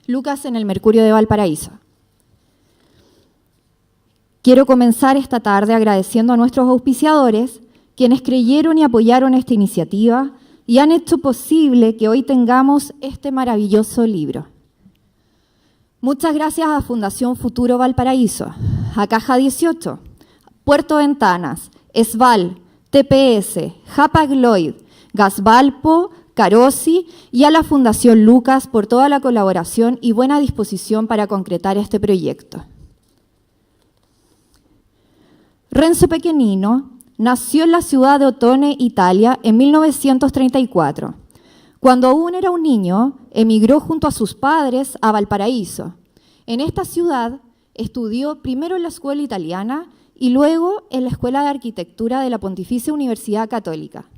Lucas en el Mercurio de Valparaíso. Quiero comenzar esta tarde agradeciendo a nuestros auspiciadores, quienes creyeron y apoyaron esta iniciativa y han hecho posible que hoy tengamos este maravilloso libro. Muchas gracias a Fundación Futuro Valparaíso, a Caja 18, Puerto Ventanas, Esval, TPS, Hapag-Lloyd, Gasvalpo, Carosi y a la Fundación Lucas por toda la colaboración y buena disposición para concretar este proyecto. Renzo Pequenino nació en la ciudad de Ottone, Italia, en 1934. Cuando aún era un niño, emigró junto a sus padres a Valparaíso. En esta ciudad estudió primero en la escuela italiana y luego en la Escuela de Arquitectura de la Pontificia Universidad Católica.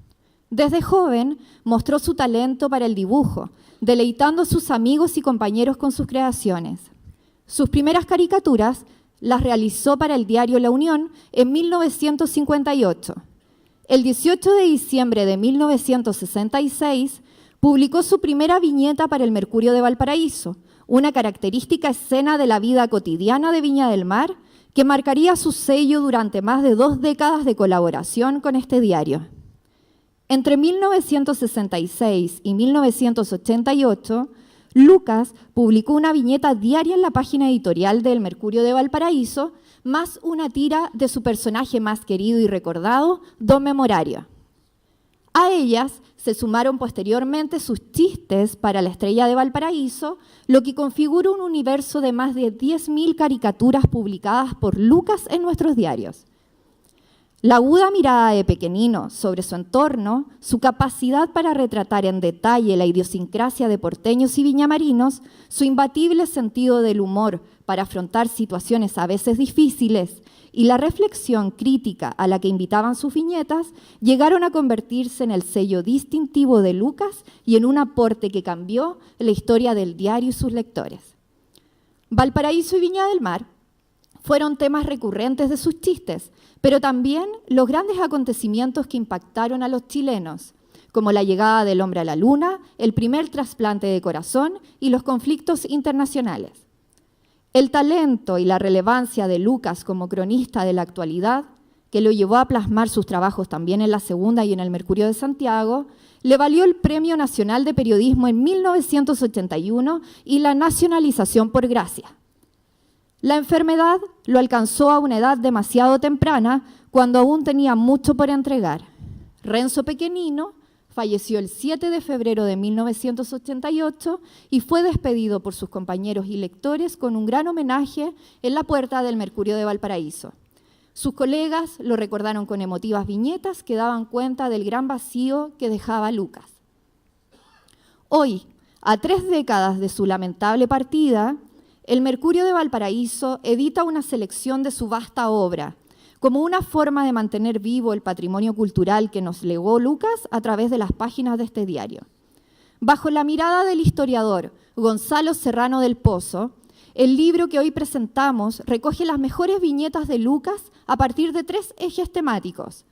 Desde joven mostró su talento para el dibujo, deleitando a sus amigos y compañeros con sus creaciones. Sus primeras caricaturas las realizó para el diario La Unión en 1958. El 18 de diciembre de 1966 publicó su primera viñeta para el Mercurio de Valparaíso, una característica escena de la vida cotidiana de Viña del Mar que marcaría su sello durante más de 2 décadas de colaboración con este diario. Entre 1966 y 1988, Lucas publicó una viñeta diaria en la página editorial del Mercurio de Valparaíso, más una tira de su personaje más querido y recordado, Don Memorario. A ellas se sumaron posteriormente sus chistes para la Estrella de Valparaíso, lo que configura un universo de más de 10.000 caricaturas publicadas por Lucas en nuestros diarios. La aguda mirada de Pequenino sobre su entorno, su capacidad para retratar en detalle la idiosincrasia de porteños y viñamarinos, su imbatible sentido del humor para afrontar situaciones a veces difíciles y la reflexión crítica a la que invitaban sus viñetas, llegaron a convertirse en el sello distintivo de Lucas y en un aporte que cambió la historia del diario y sus lectores. Valparaíso y Viña del Mar fueron temas recurrentes de sus chistes, pero también los grandes acontecimientos que impactaron a los chilenos, como la llegada del hombre a la luna, el primer trasplante de corazón y los conflictos internacionales. El talento y la relevancia de Lucas como cronista de la actualidad, que lo llevó a plasmar sus trabajos también en La Segunda y en el Mercurio de Santiago, le valió el Premio Nacional de Periodismo en 1981 y la nacionalización por gracia. La enfermedad lo alcanzó a una edad demasiado temprana, cuando aún tenía mucho por entregar. Renzo Pequenino falleció el 7 de febrero de 1988 y fue despedido por sus compañeros y lectores con un gran homenaje en la puerta del Mercurio de Valparaíso. Sus colegas lo recordaron con emotivas viñetas que daban cuenta del gran vacío que dejaba Lucas. Hoy, a 3 décadas de su lamentable partida, el Mercurio de Valparaíso edita una selección de su vasta obra, como una forma de mantener vivo el patrimonio cultural que nos legó Lucas a través de las páginas de este diario. Bajo la mirada del historiador Gonzalo Serrano del Pozo, el libro que hoy presentamos recoge las mejores viñetas de Lucas a partir de 3 ejes temáticos: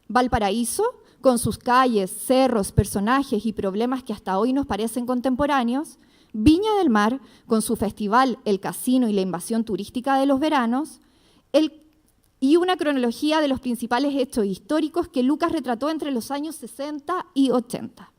Valparaíso, con sus calles, cerros, personajes y problemas que hasta hoy nos parecen contemporáneos; Viña del Mar, con su festival, el casino y la invasión turística de los veranos; y una cronología de los principales hechos históricos que Lucas retrató entre los años 60 y 80.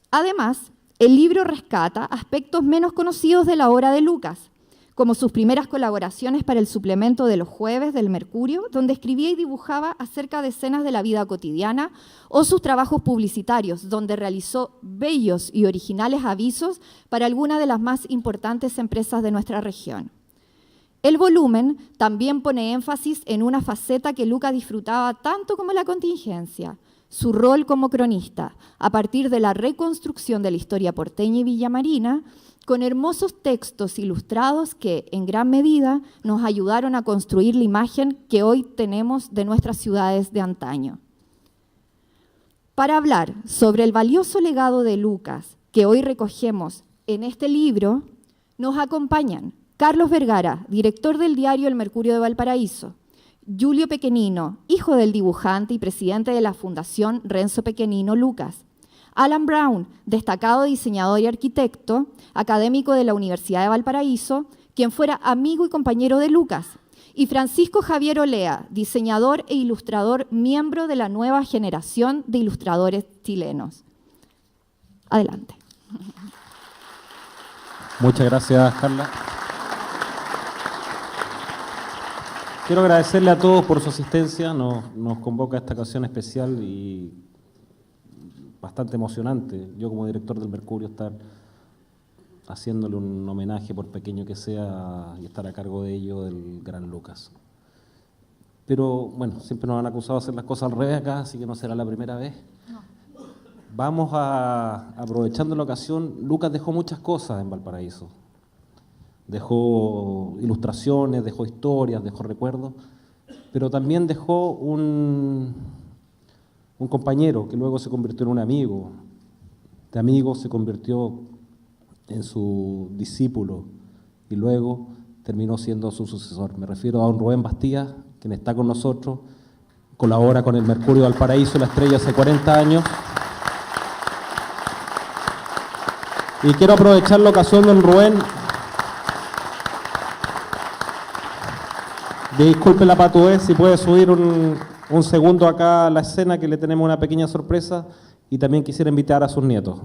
Además, el libro rescata aspectos menos conocidos de la obra de Lucas, como sus primeras colaboraciones para el suplemento de los jueves del Mercurio, donde escribía y dibujaba acerca de escenas de la vida cotidiana, o sus trabajos publicitarios, donde realizó bellos y originales avisos para algunas de las más importantes empresas de nuestra región. El volumen también pone énfasis en una faceta que Lucas disfrutaba tanto como la contingencia: su rol como cronista, a partir de la reconstrucción de la historia porteña y villamarina, con hermosos textos ilustrados que, en gran medida, nos ayudaron a construir la imagen que hoy tenemos de nuestras ciudades de antaño. Para hablar sobre el valioso legado de Lucas, que hoy recogemos en este libro, nos acompañan Carlos Vergara, director del diario El Mercurio de Valparaíso; Julio Pequenino, hijo del dibujante y presidente de la Fundación Renzo Pequenino Lucas; Alan Brown, destacado diseñador y arquitecto, académico de la Universidad de Valparaíso, quien fuera amigo y compañero de Lucas. Y Francisco Javier Olea, diseñador e ilustrador, miembro de la nueva generación de ilustradores chilenos. Adelante. Muchas gracias, Carla. Quiero agradecerle a todos por su asistencia. Nos convoca a esta ocasión especial y bastante emocionante. Yo, como director del Mercurio, estar haciéndole un homenaje, por pequeño que sea, y estar a cargo de ello del gran Lucas. Pero, bueno, siempre nos han acusado de hacer las cosas al revés acá, así que no será la primera vez. No. Vamos aprovechando la ocasión. Lucas dejó muchas cosas en Valparaíso. Dejó ilustraciones, dejó historias, dejó recuerdos, pero también dejó un compañero que luego se convirtió en un amigo. De amigo se convirtió en su discípulo y luego terminó siendo su sucesor. Me refiero a don Rubén Bastía, quien está con nosotros, colabora con el Mercurio de Valparaíso, La Estrella, hace 40 años. Y quiero aprovechar la ocasión, don Rubén, disculpe la patudez, si puede subir un segundo acá a la escena, que le tenemos una pequeña sorpresa, y también quisiera invitar a sus nietos.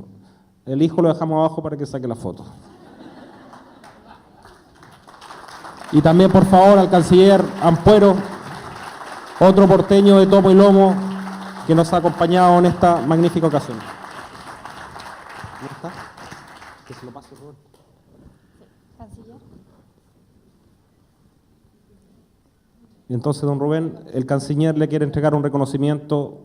El hijo lo dejamos abajo para que saque la foto. Y también, por favor, al canciller Ampuero, otro porteño de tomo y lomo que nos ha acompañado en esta magnífica ocasión. ¿Dónde está? Que se lo pase, Rubén. ¿Canciller? Y entonces, don Rubén, el canciller le quiere entregar un reconocimiento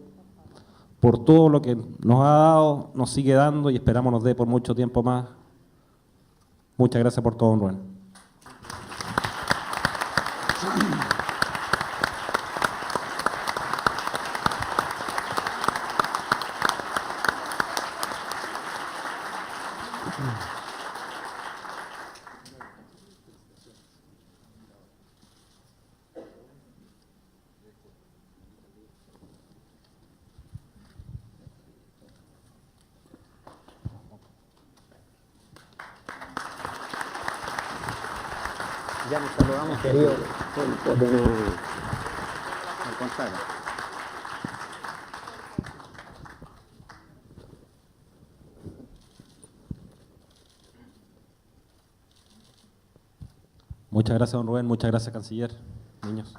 por todo lo que nos ha dado, nos sigue dando y esperamos nos dé por mucho tiempo más. Muchas gracias por todo, don Rubén. Ya nos saludamos, querido. Al contrario. Muchas gracias, don Rubén. Muchas gracias, canciller. Niños.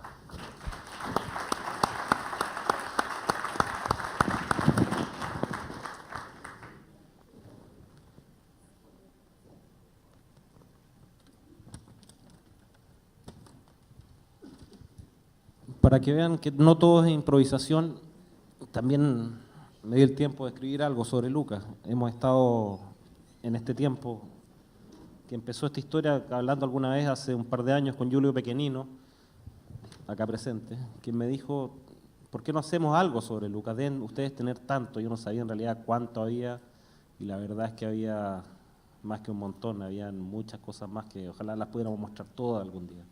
Para que vean que no todo es improvisación, también me di el tiempo de escribir algo sobre Lucas. Hemos estado en este tiempo que empezó esta historia hablando alguna vez hace un par de años con Julio Pequenino, acá presente, quien me dijo, ¿por qué no hacemos algo sobre Lucas? Deben ustedes tener tanto. Yo no sabía en realidad cuánto había, y la verdad es que había más que un montón, habían muchas cosas más que ojalá las pudiéramos mostrar todas algún día.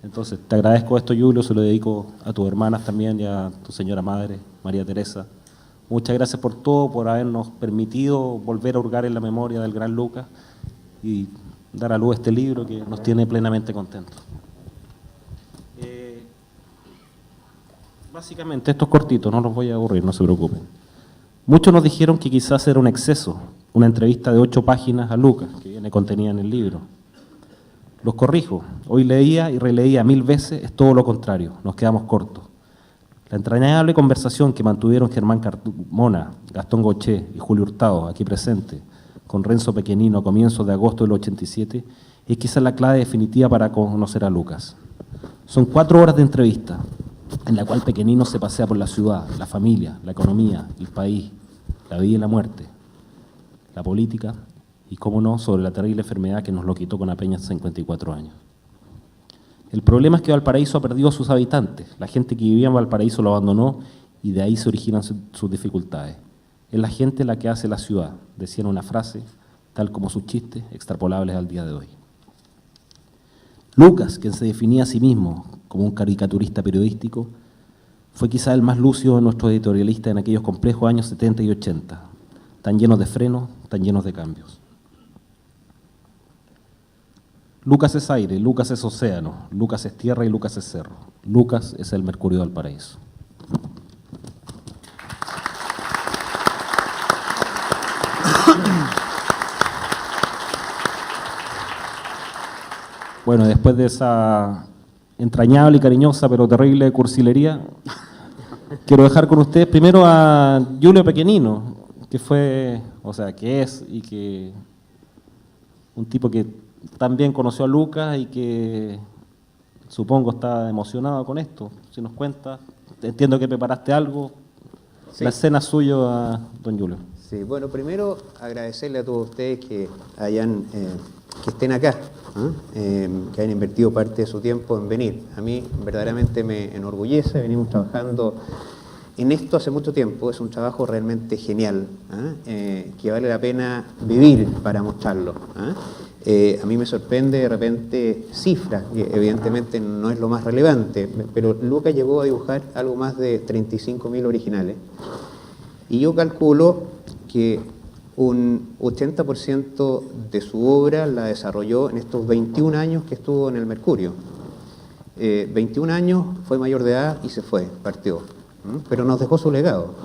Entonces, te agradezco esto, Julio, se lo dedico a tus hermanas también y a tu señora madre, María Teresa. Muchas gracias por todo, por habernos permitido volver a hurgar en la memoria del gran Lucas y dar a luz este libro que nos tiene plenamente contentos. Básicamente, esto es cortito, no los voy a aburrir, no se preocupen. Muchos nos dijeron que quizás era un exceso, una entrevista de 8 páginas a Lucas, que viene contenida en el libro. Los corrijo, hoy leía y releía 1000 veces, es todo lo contrario, nos quedamos cortos. La entrañable conversación que mantuvieron Germán Carmona, Gastón Goché y Julio Hurtado, aquí presente, con Renzo Pequenino a comienzos de agosto del 87, es quizás la clave definitiva para conocer a Lucas. Son 4 horas de entrevista, en la cual Pequenino se pasea por la ciudad, la familia, la economía, el país, la vida y la muerte, la política, y, cómo no, sobre la terrible enfermedad que nos lo quitó con apenas 54 años. El problema es que Valparaíso ha perdido a sus habitantes. La gente que vivía en Valparaíso lo abandonó y de ahí se originan sus dificultades. Es la gente la que hace la ciudad, decían una frase, tal como sus chistes extrapolables al día de hoy. Lucas, quien se definía a sí mismo como un caricaturista periodístico, fue quizá el más lúcido de nuestros editorialistas en aquellos complejos años 70 y 80. tan llenos de frenos, tan llenos de cambios. Lucas es aire, Lucas es océano, Lucas es tierra y Lucas es cerro. Lucas es el Mercurio de Valparaíso. Bueno, después de esa entrañable y cariñosa pero terrible cursilería, quiero dejar con ustedes primero a Giulio Pequenino, que fue, o sea, que es y que un tipo que también conoció a Lucas y que supongo está emocionado con esto. Si nos cuenta, entiendo que preparaste algo. Sí. La escena es suyo a don Giulio. Sí, bueno, primero agradecerle a todos ustedes que estén acá, que hayan invertido parte de su tiempo en venir. A mí verdaderamente me enorgullece, venimos trabajando en esto hace mucho tiempo, es un trabajo realmente genial, que vale la pena vivir para mostrarlo. A mí me sorprende de repente cifras, que evidentemente no es lo más relevante, pero Lucas llegó a dibujar algo más de 35.000 originales, y yo calculo que un 80% de su obra la desarrolló en estos 21 años que estuvo en el Mercurio. 21 años, fue mayor de edad y se fue, partió, pero nos dejó su legado.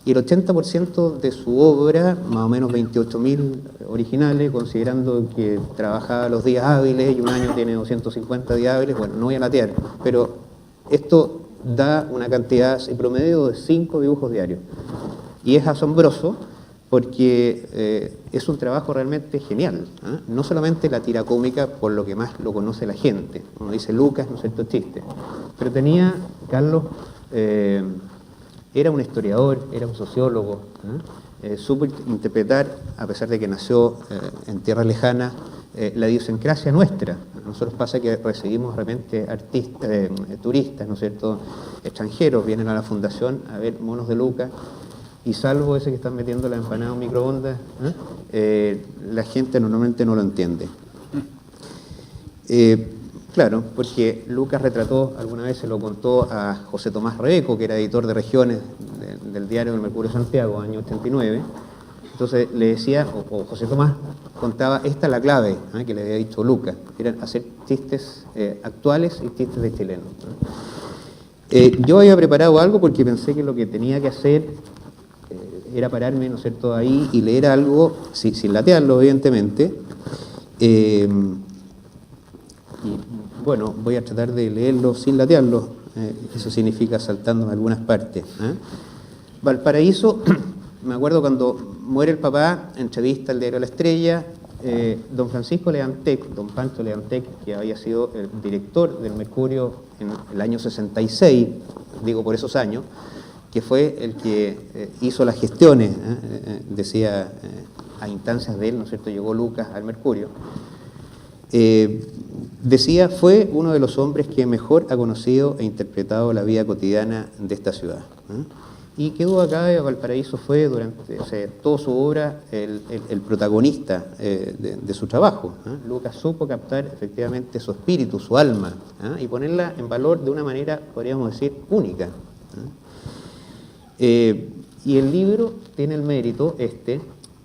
Y el 80% de su obra, más o menos 28.000 originales, considerando que trabajaba los días hábiles y un año tiene 250 días hábiles, bueno, no voy a latear, pero esto da una cantidad en promedio de 5 dibujos diarios. Y es asombroso porque es un trabajo realmente genial, no solamente la tira cómica por lo que más lo conoce la gente, uno dice Lucas, ¿no es cierto?, chiste, pero tenía, Carlos, era un historiador, era un sociólogo, supo interpretar, a pesar de que nació en tierra lejana, la idiosincrasia nuestra. A nosotros pasa que recibimos de repente turistas, ¿no es cierto?, extranjeros, vienen a la fundación a ver monos de Lucas, y salvo ese que están metiendo la empanada en microondas, la gente normalmente no lo entiende. Claro, porque Lucas retrató, alguna vez se lo contó a José Tomás Rebeco, que era editor de regiones del diario del Mercurio de Santiago, año 89. Entonces le decía, o José Tomás contaba, esta es la clave que le había dicho Lucas, era hacer chistes actuales y chistes de chilenos. Yo había preparado algo porque pensé que lo que tenía que hacer era pararme, ¿no es cierto?, ahí y leer algo, sin latearlo, evidentemente. Y bueno, voy a tratar de leerlo sin latearlo, eso significa saltándome algunas partes. Valparaíso, me acuerdo cuando muere el papá, entrevista al diario La Estrella, don Francisco Leantec, don Pancho Leantec, que había sido el director del Mercurio en el año 66, digo por esos años, que fue el que hizo las gestiones, decía, a instancias de él, ¿no es cierto?, llegó Lucas al Mercurio. Decía, fue uno de los hombres que mejor ha conocido e interpretado la vida cotidiana de esta ciudad. Y qué duda cabe, Valparaíso fue durante toda su obra el protagonista de su trabajo. Lucas supo captar efectivamente su espíritu, su alma, y ponerla en valor de una manera, podríamos decir, única. Y el libro tiene el mérito,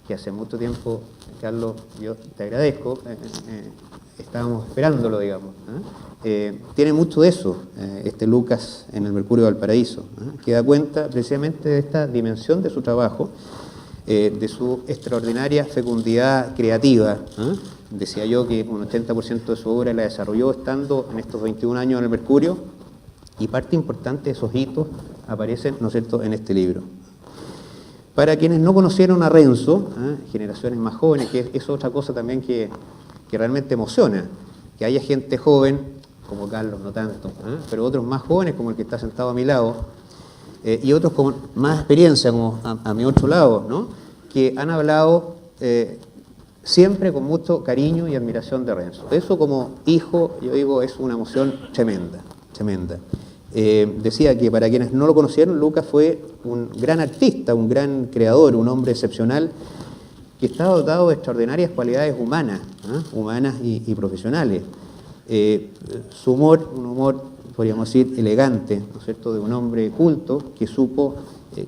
que hace mucho tiempo, Carlos, yo te agradezco, estábamos esperándolo, digamos. Tiene mucho de eso, Lucas en el Mercurio de Valparaíso, que da cuenta precisamente de esta dimensión de su trabajo, de su extraordinaria fecundidad creativa. Decía yo que un 80% de su obra la desarrolló estando en estos 21 años en el Mercurio, y parte importante de esos hitos aparecen, ¿no es cierto?, en este libro. Para quienes no conocieron a Renzo, generaciones más jóvenes, que es otra cosa también que realmente emociona, que haya gente joven, como Carlos, no tanto, pero otros más jóvenes, como el que está sentado a mi lado, y otros con más experiencia, como a mi otro lado, ¿no?, que han hablado siempre con mucho cariño y admiración de Renzo. Eso como hijo, yo digo, es una emoción tremenda, tremenda. Decía que para quienes no lo conocieron, Lucas fue un gran artista, un gran creador, un hombre excepcional, que estaba dotado de extraordinarias cualidades humanas, humanas y profesionales. Su humor, un humor, podríamos decir, elegante, ¿no es cierto?, de un hombre culto que supo,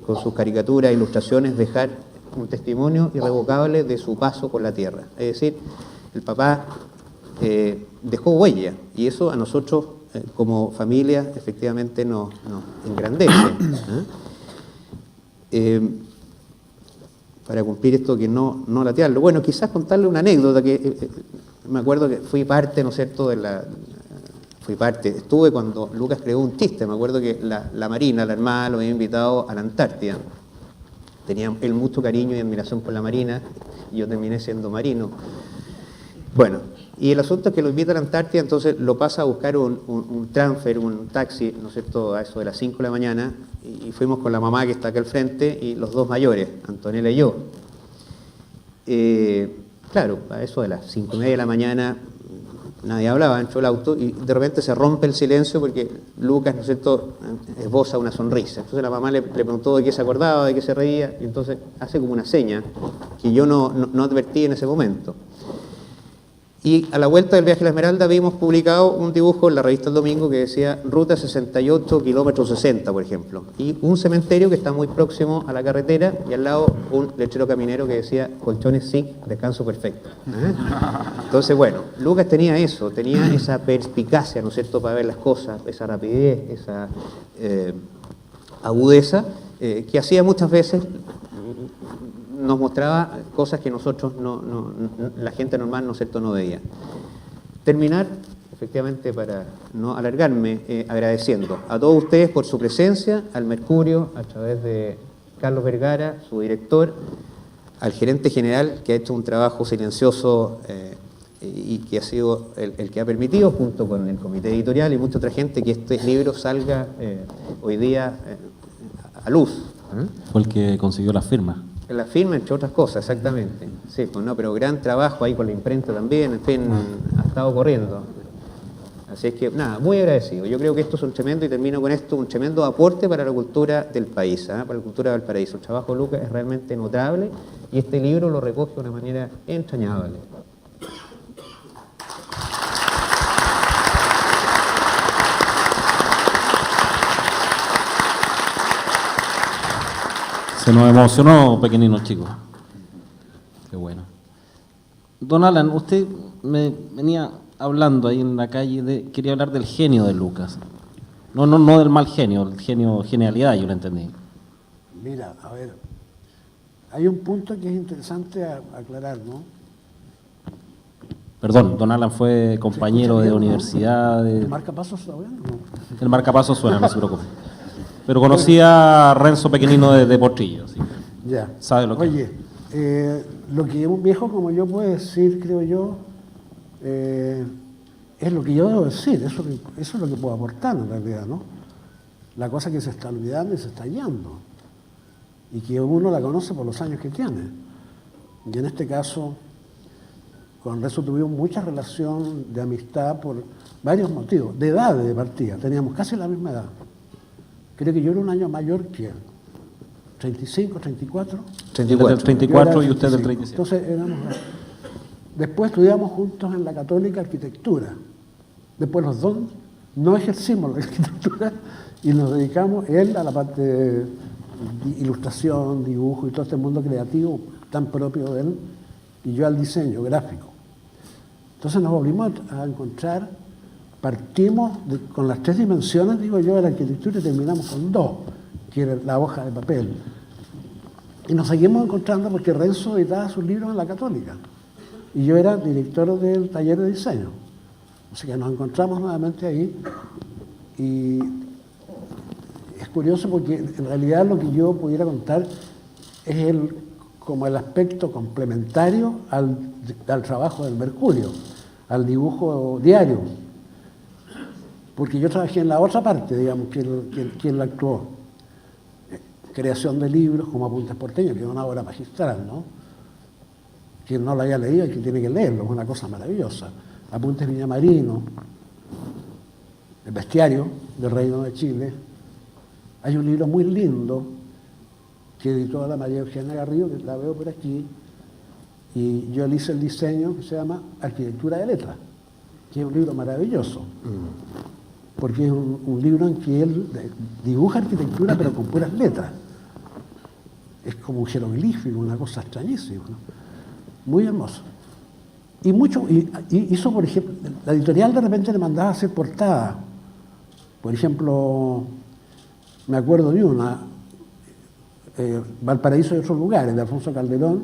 con sus caricaturas e ilustraciones, dejar un testimonio irrevocable de su paso por la tierra. Es decir, el papá dejó huella, y eso a nosotros como familia efectivamente nos engrandece. Para cumplir esto que no latearlo. Bueno, quizás contarle una anécdota que me acuerdo que fui parte, ¿no es cierto?, estuve cuando Lucas creó un chiste, me acuerdo que la Marina, la Armada, lo había invitado a la Antártida. Tenía él mucho cariño y admiración por la Marina, y yo terminé siendo marino. Bueno, y el asunto es que lo invita a la Antártida, entonces lo pasa a buscar un transfer, un taxi, ¿no es cierto?, a eso de las 5 de la mañana, y fuimos con la mamá que está acá al frente y los dos mayores, Antonella y yo. Claro, a eso de las 5:30 de la mañana nadie hablaba, entró el auto y de repente se rompe el silencio porque Lucas, ¿no es cierto?, esboza una sonrisa. Entonces la mamá le preguntó de qué se acordaba, de qué se reía, y entonces hace como una seña que yo no advertí en ese momento. Y a la vuelta del viaje a la Esmeralda vimos publicado un dibujo en la revista El Domingo que decía Ruta 68, kilómetro 60, por ejemplo. Y un cementerio que está muy próximo a la carretera y al lado un letrero caminero que decía Colchones SIC, descanso perfecto. Entonces, bueno, Lucas tenía eso, tenía esa perspicacia, ¿no es cierto?, para ver las cosas, esa rapidez, esa agudeza, que hacía muchas veces, nos mostraba cosas que nosotros, la gente normal, ¿no es cierto?, no veía. Terminar, efectivamente, para no alargarme, agradeciendo a todos ustedes por su presencia, al Mercurio, a través de Carlos Vergara, su director, al gerente general, que ha hecho un trabajo silencioso y que ha sido el que ha permitido, junto con el comité editorial y mucha otra gente, que este libro salga hoy día a luz. Fue el que consiguió la firma. La firma, entre otras cosas, exactamente. Sí, pues no, pero gran trabajo ahí con la imprenta también, en fin, ha estado corriendo. Así es que, nada, muy agradecido. Yo creo que esto es un tremendo, y termino con esto, un tremendo aporte para la cultura del país, para la cultura de Valparaíso. El trabajo de Lucas es realmente notable y este libro lo recoge de una manera entrañable. Se nos emocionó, pequeñinos chicos. Qué bueno. Don Alan, usted me venía hablando ahí en la calle, quería hablar del genio de Lucas. No del mal genio, el genio, genialidad, yo lo entendí. Mira, a ver, hay un punto que es interesante aclarar, ¿no? Perdón, don Alan fue compañero de universidad. ¿El marcapasos está bueno? No. El marcapaso suena, no se preocupe. Pero conocía a Renzo Pequenino de Portillo, así que Ya. sabe lo que Oye, lo que un viejo como yo puede decir, creo yo, es lo que yo debo decir, eso es lo que puedo aportar en realidad, ¿no? La cosa que se está olvidando y se está hallando, y que uno la conoce por los años que tiene. Y en este caso, con Renzo tuvimos mucha relación de amistad por varios motivos, de edad de partida, teníamos casi la misma edad. Creo que yo era un año mayor que él. 35, 34. 34. Del 34 y usted del 37. Entonces éramos... Después estudiamos juntos en la Católica Arquitectura. Después los dos no ejercimos la arquitectura y nos dedicamos, él a la parte de ilustración, dibujo y todo este mundo creativo tan propio de él, y yo al diseño gráfico. Entonces nos volvimos a encontrar. Partimos con las 3 dimensiones, digo yo, de la arquitectura y terminamos con 2, que era la hoja de papel. Y nos seguimos encontrando porque Renzo editaba sus libros en la Católica y yo era director del taller de diseño. Así que nos encontramos nuevamente ahí y es curioso porque en realidad lo que yo pudiera contar es como el aspecto complementario al trabajo del Mercurio, al dibujo diario. Porque yo trabajé en la otra parte, digamos, que él actuó. Creación de libros como Apuntes Porteños, que es una obra magistral, ¿no? Quien no lo haya leído, el que tiene que leerlo, es una cosa maravillosa. Apuntes Villamarino, El Bestiario del Reino de Chile. Hay un libro muy lindo que editó la María Eugenia Garrido, que la veo por aquí, y yo le hice el diseño que se llama Arquitectura de Letras, que es un libro maravilloso. Porque es un libro en que él dibuja arquitectura pero con puras letras. es como un jeroglífico, una cosa extrañísima, ¿no? Muy hermoso. Y hizo, por ejemplo, la editorial de repente le mandaba a hacer portada. Por ejemplo, me acuerdo de una, Valparaíso y otros lugares, de Alfonso Calderón,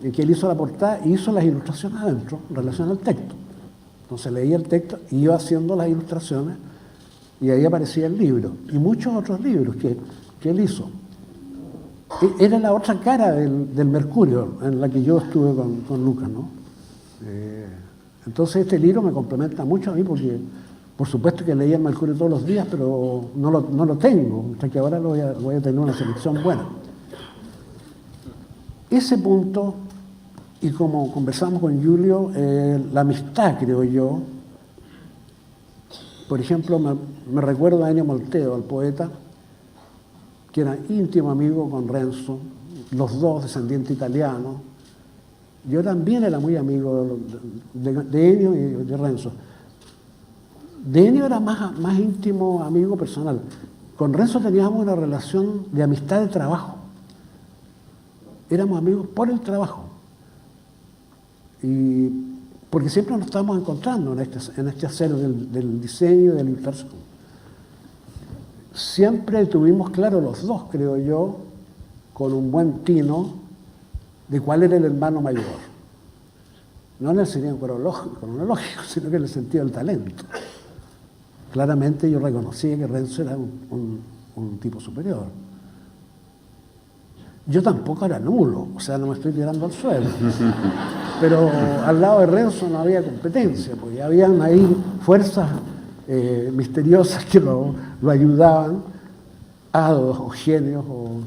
en que él hizo la portada y hizo las ilustraciones adentro en relación al texto. Entonces leía el texto y iba haciendo las ilustraciones y ahí aparecía el libro. Y muchos otros libros que él hizo. Era la otra cara del Mercurio en la que yo estuve con Lucas, ¿no? Entonces este libro me complementa mucho a mí porque, por supuesto que leía el Mercurio todos los días, pero no lo tengo, hasta que ahora voy a tener una selección buena. Ese punto, y como conversamos con Julio, la amistad, creo yo, por ejemplo, me recuerdo a Ennio Molteo, el poeta, que era íntimo amigo con Renzo, los dos descendientes italianos. Yo también era muy amigo de Ennio y de Renzo. De Ennio era más íntimo amigo personal. Con Renzo teníamos una relación de amistad de trabajo. Éramos amigos por el trabajo. Y porque siempre nos estábamos encontrando en este hacer del diseño y de la ilustración. Siempre tuvimos claro los dos, creo yo, con un buen tino, de cuál era el hermano mayor. No en el sentido cronológico, sino que en el sentido del talento. Claramente yo reconocía que Renzo era un tipo superior. Yo tampoco era nulo, o sea, no me estoy tirando al suelo. Pero al lado de Renzo no había competencia, porque habían ahí fuerzas misteriosas que lo ayudaban, hados o genios o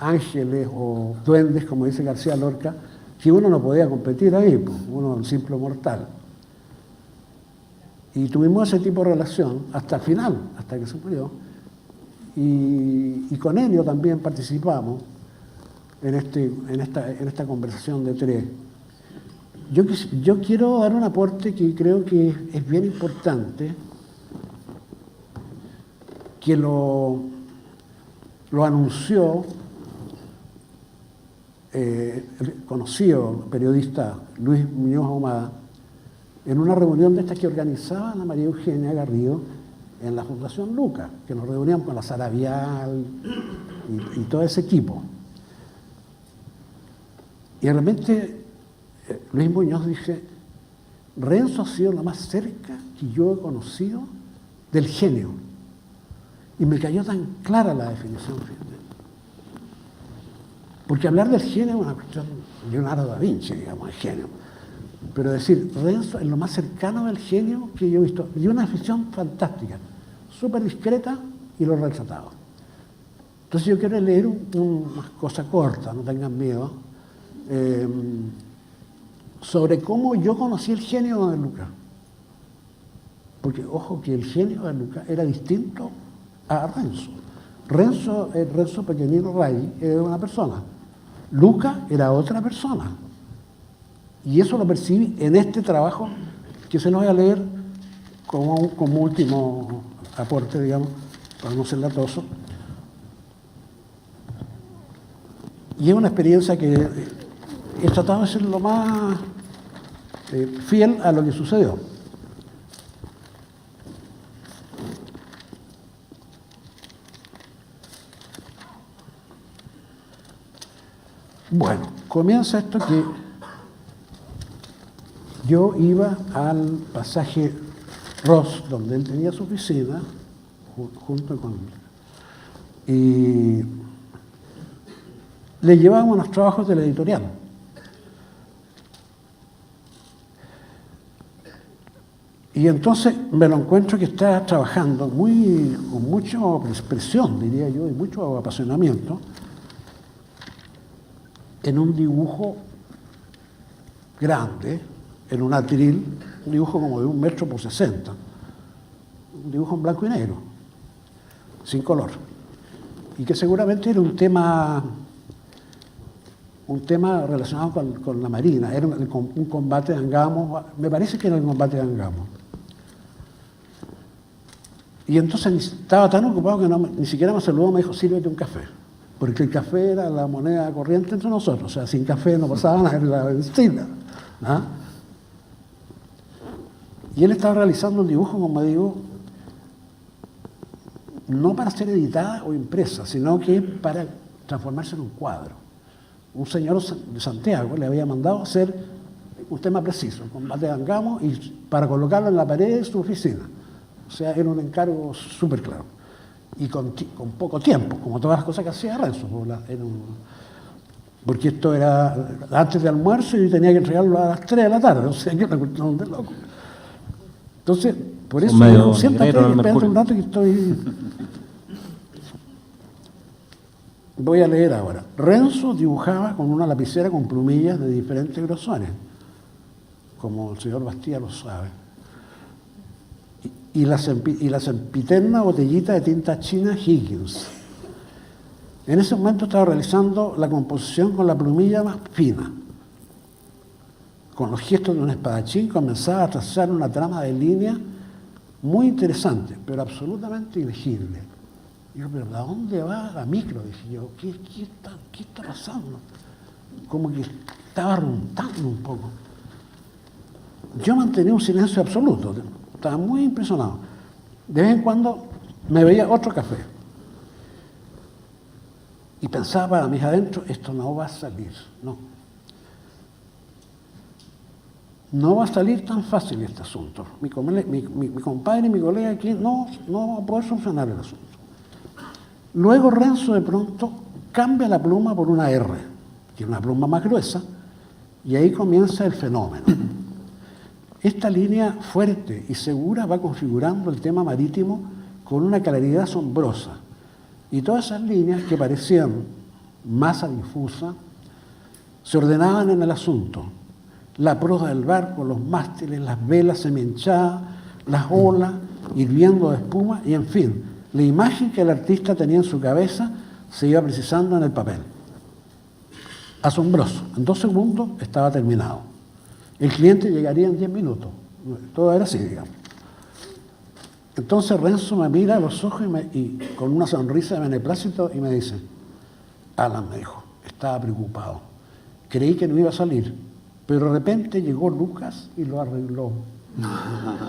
ángeles o duendes, como dice García Lorca, que uno no podía competir ahí, pues, uno es un simple mortal. Y tuvimos ese tipo de relación hasta el final, hasta que se murió. Y con Ennio también participamos en esta conversación de tres. Yo quiero dar un aporte que creo que es bien importante, que lo anunció el conocido periodista Luis Muñoz Ahumada en una reunión de estas que organizaba la María Eugenia Garrido en la Fundación Lucas, que nos reuníamos con la Sara Vial y todo ese equipo. Y realmente Luis Muñoz dice, Renzo ha sido lo más cerca que yo he conocido del genio. Y me cayó tan clara la definición. Porque hablar del genio es una cuestión de Leonardo da Vinci, digamos, el genio. Pero decir, Renzo es lo más cercano del genio que yo he visto. Y una afición fantástica, súper discreta y lo retratado. Entonces yo quiero leer una cosa corta, no tengan miedo, sobre cómo yo conocí el genio de Lucas. Porque, ojo, que el genio de Lucas era distinto a Renzo. Renzo Pequeñino Ray era una persona. Lucas era otra persona. Y eso lo percibí en este trabajo que se lo voy a leer como último aporte, digamos, para no ser latoso. Y es una experiencia que he tratado de ser lo más fiel a lo que sucedió. Bueno, comienza esto que yo iba al pasaje Ross, donde él tenía su oficina, junto con él, y le llevábamos los trabajos de la editorial. Y entonces me lo encuentro que está trabajando con mucha expresión, diría yo, y mucho apasionamiento, en un dibujo grande, en un atril, un dibujo como de 1 metro por 60, un dibujo en blanco y negro, sin color, y que seguramente era un tema relacionado con la Marina, era un combate de Angamos, me parece que era el combate de Angamos. Y entonces estaba tan ocupado que ni siquiera me saludó, me dijo, sírvete un café. porque el café era la moneda corriente entre nosotros, o sea, sin café no pasaba nada en la benzina. ¿Ah? Y él estaba realizando un dibujo, como digo, no para ser editada o impresa, sino que para transformarse en un cuadro. Un señor de Santiago le había mandado hacer un tema preciso, combate de Angamos, y para colocarlo en la pared de su oficina. O sea, era un encargo súper claro. Y con poco tiempo, como todas las cosas que hacía Renzo. Porque esto era antes de almuerzo y tenía que entregarlo a las 3 de la tarde, o sea, que era una cuestión de loco. Entonces, por eso, medio siéntate y negrero, espérate Mercurio. un rato que estoy... Voy a leer ahora. Renzo dibujaba con una lapicera con plumillas de diferentes grosores, como el señor Bastía lo sabe. Y la sempiterna botellita de tinta china Higgins. En ese momento estaba realizando la composición con la plumilla más fina. Con los gestos de un espadachín comenzaba a trazar una trama de línea muy interesante, pero absolutamente ilegible. Digo, pero ¿a dónde va la micro? Dije yo, ¿qué está pasando? Como que estaba runtando un poco. Yo mantenía un silencio absoluto, estaba muy impresionado. De vez en cuando me veía otro café. Y pensaba para mis adentro, esto no va a salir, no. No va a salir tan fácil este asunto. Mi compadre y mi colega aquí no va a poder solucionar el asunto. Luego Renzo de pronto cambia la pluma por una R, que es una pluma más gruesa, y ahí comienza el fenómeno. Esta línea fuerte y segura va configurando el tema marítimo con una claridad asombrosa. Y todas esas líneas que parecían masa difusa se ordenaban en el asunto. La proa del barco, los mástiles, las velas semihinchadas, las olas hirviendo de espuma y, en fin, la imagen que el artista tenía en su cabeza se iba precisando en el papel. Asombroso. En 2 segundos estaba terminado. El cliente llegaría en 10 minutos. Todo era así, digamos. Entonces Renzo me mira a los ojos y con una sonrisa de beneplácito y me dice, Alan, me dijo, estaba preocupado. Creí que no iba a salir, pero de repente llegó Lucas y lo arregló.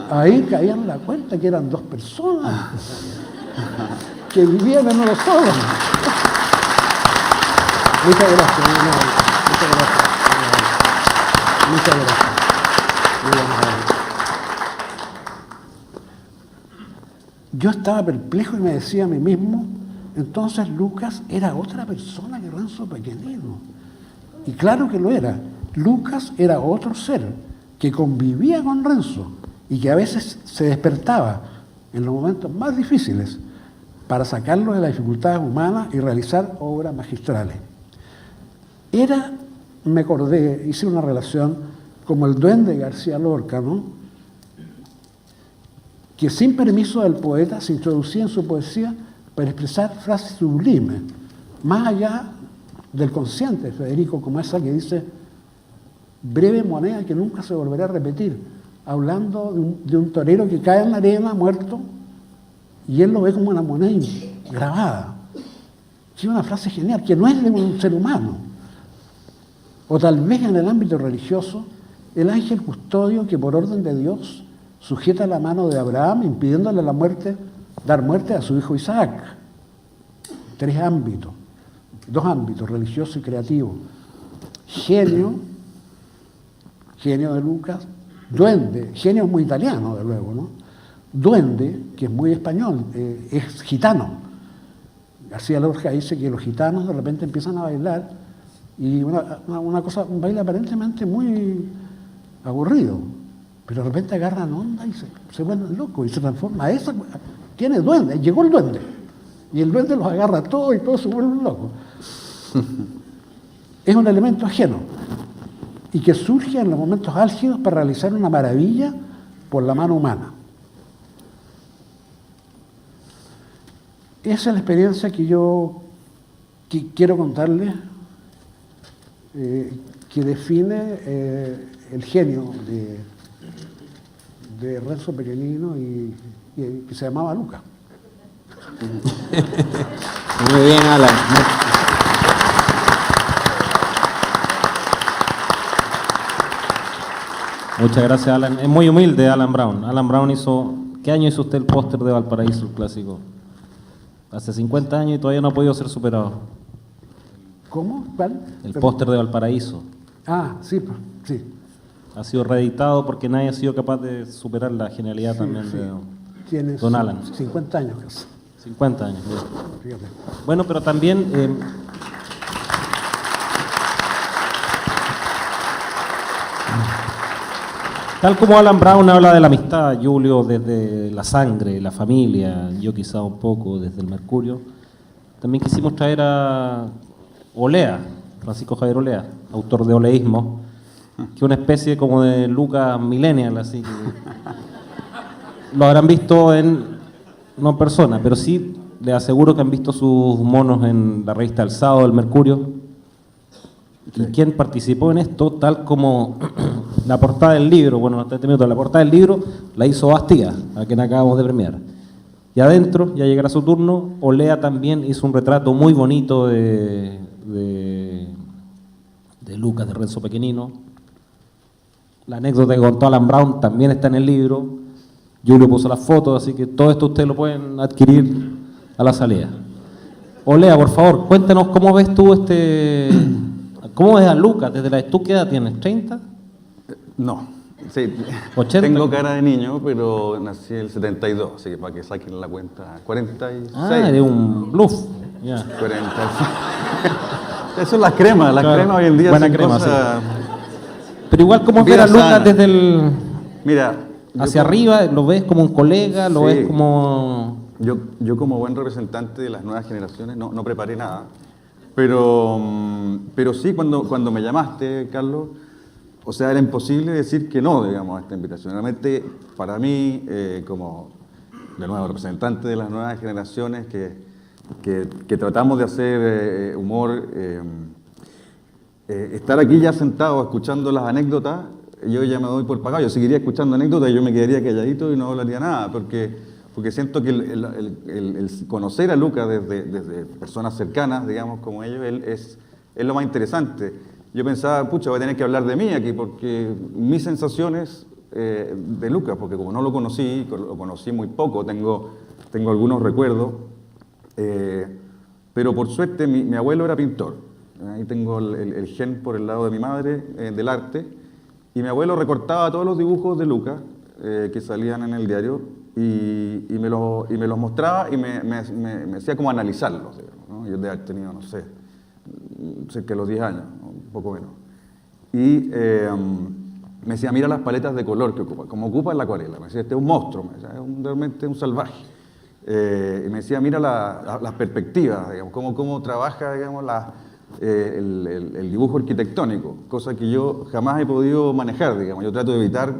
Ahí caían en la cuenta que eran 2 personas que vivían en uno solo. Muchas gracias. Muchas gracias. Muchas gracias. Yo estaba perplejo y me decía a mí mismo, entonces Lucas era otra persona que Renzo Pequenino. Y claro que lo era. Lucas era otro ser que convivía con Renzo y que a veces se despertaba en los momentos más difíciles para sacarlo de las dificultades humanas y realizar obras magistrales. Me acordé, hice una relación como el duende de García Lorca, ¿no? Que sin permiso del poeta se introducía en su poesía para expresar frases sublimes, más allá del consciente, Federico, como esa que dice, breve moneda que nunca se volverá a repetir, hablando de un torero que cae en la arena muerto y él lo ve como una moneda grabada. Es una frase genial, que no es de un ser humano. O tal vez en el ámbito religioso, el ángel custodio que por orden de Dios sujeta la mano de Abraham impidiéndole dar muerte a su hijo Isaac. 3 ámbitos, 2 ámbitos, religioso y creativo. Genio de Lucas, duende, genio es muy italiano, de luego, ¿no? Duende, que es muy español, es gitano. García Lorca dice que los gitanos de repente empiezan a bailar y un baile aparentemente muy aburrido, pero de repente agarran onda y se vuelven locos y se transforma. Tiene duende, llegó el duende, y el duende los agarra a todos y todos se vuelven locos. Es un elemento ajeno y que surge en los momentos álgidos para realizar una maravilla por la mano humana. Esa es la experiencia que yo quiero contarles, que define el genio de Renzo Pequenino y que se llamaba Lucas. Muy bien, Alan. Muchas gracias, Alan. Es muy humilde, Alan Brown. Alan Brown hizo... ¿Qué año hizo usted el póster de Valparaíso, el clásico? Hace 50 años y todavía no ha podido ser superado. ¿Cómo? ¿Cuál? El póster de Valparaíso. Ah, sí, pues, sí. Ha sido reeditado porque nadie ha sido capaz de superar la genialidad Sí, también sí. de Tienes Don Alan. 50 años casi. 50 años. Bien. Fíjate. Bueno, pero también... tal como Alan Brown habla de la amistad, Julio desde la sangre, la familia, yo quizá un poco desde el Mercurio, también quisimos traer a Olea, Francisco Javier Olea, autor de Oleísmo, que es una especie como de Lucas Millennial, así que lo habrán visto no en persona, pero sí les aseguro que han visto sus monos en la revista El Sábado del Mercurio. Y quien participó en esto, tal como la portada del libro, bueno, no está la portada del libro la hizo Bastía, a quien acabamos de premiar. Y adentro, ya llegará su turno, Olea también hizo un retrato muy bonito de Lucas, de Renzo Pequenino. La anécdota que contó Alan Brown también está en el libro. Julio puso las fotos, así que todo esto ustedes lo pueden adquirir a la salida. Olea, por favor, cuéntanos cómo ves tú ¿cómo ves a Lucas? ¿Tú qué edad tienes? ¿30? No, sí, 80. tengo cara de niño, pero nací en el 72, así que para que saquen la cuenta, 46. Ah, eres un bluff. Ya. 46. Eso es la crema, Claro, crema hoy en día buena son crema, cosas... Pero igual, ¿cómo ves Vida a Lucas sana. desde el... Mira, hacia arriba? ¿Lo ves como un colega? ¿Lo Sí. ves como...? Yo como buen representante de las nuevas generaciones no preparé nada, pero sí cuando me llamaste, Carlos, o sea, era imposible decir que no, digamos, a esta invitación. Realmente, para mí, como de nuevo representante de las nuevas generaciones que tratamos de hacer humor, estar aquí ya sentado escuchando las anécdotas, yo ya me doy por pagado. Yo seguiría escuchando anécdotas y yo me quedaría calladito y no hablaría nada, porque siento que el conocer a Lucas desde personas cercanas, digamos, como ellos, es lo más interesante. Yo pensaba, pucha, voy a tener que hablar de mí aquí, porque mis sensaciones de Lucas, porque como no lo conocí muy poco, tengo algunos recuerdos, pero por suerte mi abuelo era pintor. Ahí tengo el gen por el lado de mi madre, del arte, y mi abuelo recortaba todos los dibujos de Lucas que salían en el diario, y me los mostraba y me hacía como analizarlos, digamos, ¿no? Yo de haber tenido, no sé, cerca de los 10 años, un poco menos. Y me decía, mira las paletas de color que ocupa, como ocupa en la acuarela. Me decía, este es un monstruo, me decía, es realmente un salvaje. Y me decía, mira las perspectivas, digamos, cómo trabaja, digamos, el dibujo arquitectónico, cosa que yo jamás he podido manejar, digamos. Yo trato de evitar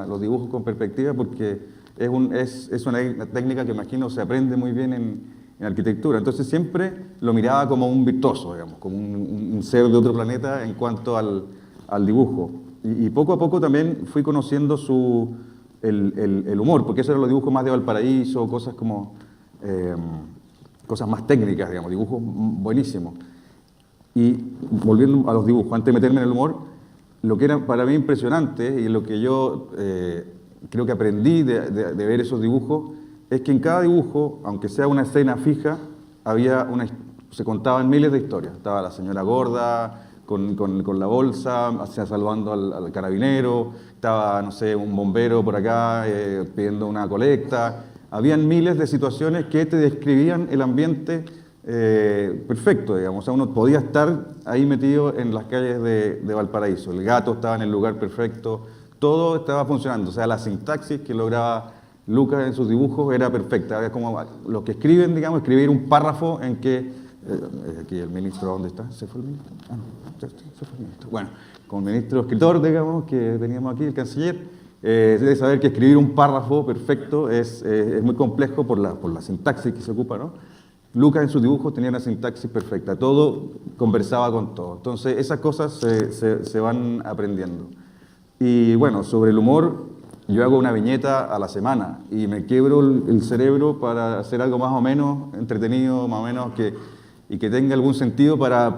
los dibujos con perspectiva porque es una técnica que imagino se aprende muy bien en arquitectura. Entonces siempre lo miraba como un virtuoso, digamos, como un ser de otro planeta en cuanto al dibujo. Y poco a poco también fui conociendo el humor, porque eso eran los dibujos más de Valparaíso, cosas como cosas más técnicas, digamos, dibujos buenísimos. Y volviendo a los dibujos, antes de meterme en el humor, lo que era para mí impresionante y lo que yo creo que aprendí de ver esos dibujos es que en cada dibujo, aunque sea una escena fija, se contaban miles de historias. Estaba la señora gorda con la bolsa, salvando al carabinero, estaba, no sé, un bombero por acá pidiendo una colecta. Habían miles de situaciones que te describían el ambiente perfecto, digamos. O sea, uno podía estar ahí metido en las calles de Valparaíso. El gato estaba en el lugar perfecto, todo estaba funcionando. O sea, la sintaxis que lograba Lucas en sus dibujos era perfecta. Era como los que escriben, digamos, escribir un párrafo en que... aquí el ministro, ¿dónde está? ¿Se fue el ministro? Ah, no, se fue el ministro. Bueno, como ministro escritor, digamos, que teníamos aquí, el canciller, debe saber que escribir un párrafo perfecto es muy complejo por la sintaxis que se ocupa, ¿no? Lucas en sus dibujos tenía una sintaxis perfecta, todo conversaba con todo. Entonces esas cosas se van aprendiendo. Y bueno, sobre el humor, yo hago una viñeta a la semana y me quiebro el cerebro para hacer algo más o menos entretenido, más o menos y que tenga algún sentido para